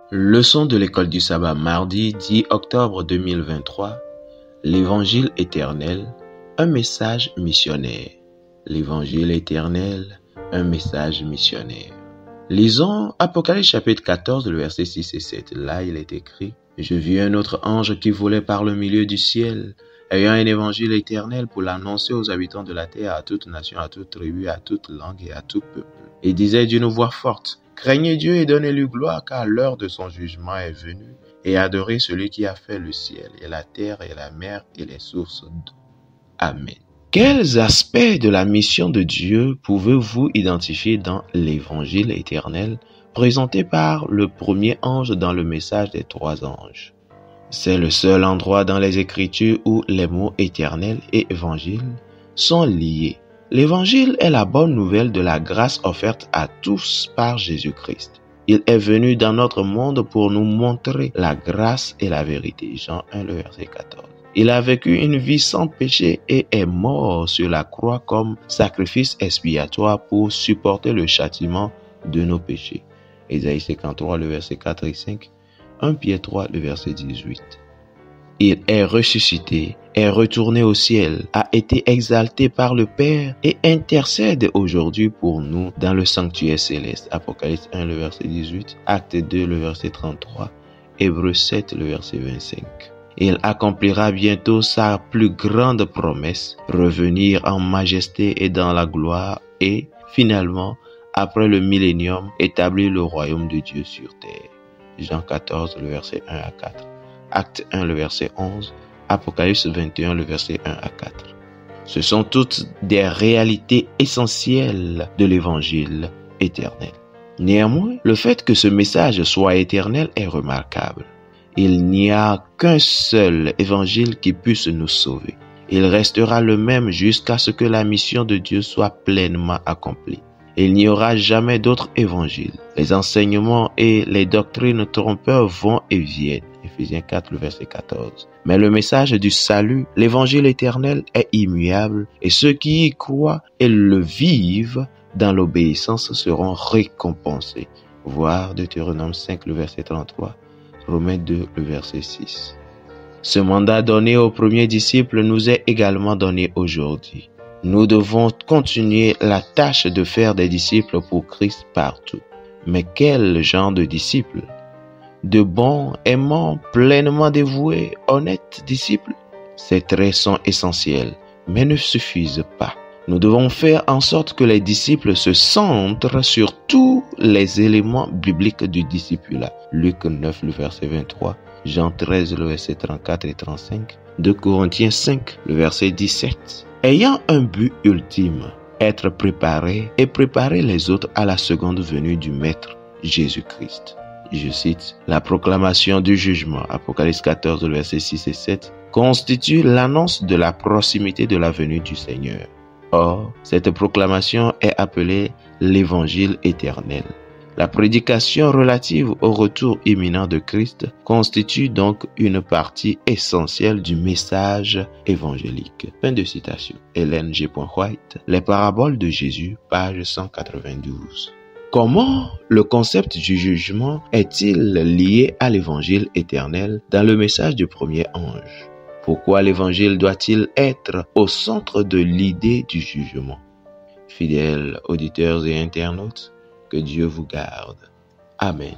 Leçon de l'école du sabbat mardi 10 octobre 2023. L'évangile éternel, un message missionnaire. L'évangile éternel, un message missionnaire. Lisons Apocalypse chapitre 14, le verset 6 et 7. Là, il est écrit: Je vis un autre ange qui volait par le milieu du ciel, ayant un évangile éternel pour l'annoncer aux habitants de la terre, à toute nation, à toute tribu, à toute langue et à tout peuple. Il disait d'une voix forte: Craignez Dieu et donnez-lui gloire, car l'heure de son jugement est venue, et adorez celui qui a fait le ciel et la terre et la mer et les sources d'eau. Amen. Quels aspects de la mission de Dieu pouvez-vous identifier dans l'évangile éternel présenté par le premier ange dans le message des trois anges? C'est le seul endroit dans les Écritures où les mots éternel et évangile sont liés. L'évangile est la bonne nouvelle de la grâce offerte à tous par Jésus-Christ. Il est venu dans notre monde pour nous montrer la grâce et la vérité. Jean 1, le verset 14. Il a vécu une vie sans péché et est mort sur la croix comme sacrifice expiatoire pour supporter le châtiment de nos péchés. Ésaïe 53, le verset 4 et 5. 1 Pierre 3, le verset 18. Il est ressuscité, est retourné au ciel, a été exalté par le Père et intercède aujourd'hui pour nous dans le sanctuaire céleste. Apocalypse 1, le verset 18, Acte 2, le verset 33, Hébreux 7, le verset 25. Il accomplira bientôt sa plus grande promesse, revenir en majesté et dans la gloire et, finalement, après le millénium, établir le royaume de Dieu sur terre. Jean 14, le verset 1 à 4. Acte 1, le verset 11. Apocalypse 21, le verset 1 à 4. Ce sont toutes des réalités essentielles de l'évangile éternel. Néanmoins, le fait que ce message soit éternel est remarquable. Il n'y a qu'un seul évangile qui puisse nous sauver. Il restera le même jusqu'à ce que la mission de Dieu soit pleinement accomplie. Il n'y aura jamais d'autre évangile. Les enseignements et les doctrines trompeurs vont et viennent. Éphésiens 4, le verset 14. Mais le message du salut, l'évangile éternel, est immuable et ceux qui y croient et le vivent dans l'obéissance seront récompensés. Voir Deutéronome 5, le verset 33, Romains 2, le verset 6. Ce mandat donné aux premiers disciples nous est également donné aujourd'hui. Nous devons continuer la tâche de faire des disciples pour Christ partout. Mais quel genre de disciples? De bons, aimants, pleinement dévoués, honnêtes disciples? Ces traits sont essentiels, mais ne suffisent pas. Nous devons faire en sorte que les disciples se centrent sur tous les éléments bibliques du discipulat. Luc 9, le verset 23, Jean 13, le verset 34 et 35, 2 Corinthiens 5, le verset 17. Ayant un but ultime, être préparé et préparer les autres à la seconde venue du Maître Jésus-Christ. Je cite: la proclamation du jugement, Apocalypse 14, verset 6 et 7, constitue l'annonce de la proximité de la venue du Seigneur. Or, cette proclamation est appelée l'évangile éternel. La prédication relative au retour imminent de Christ constitue donc une partie essentielle du message évangélique. Fin de citation. Ellen G. White, Les paraboles de Jésus, page 192. Comment le concept du jugement est-il lié à l'évangile éternel dans le message du premier ange? Pourquoi l'évangile doit-il être au centre de l'idée du jugement? Fidèles auditeurs et internautes, que Dieu vous garde. Amen.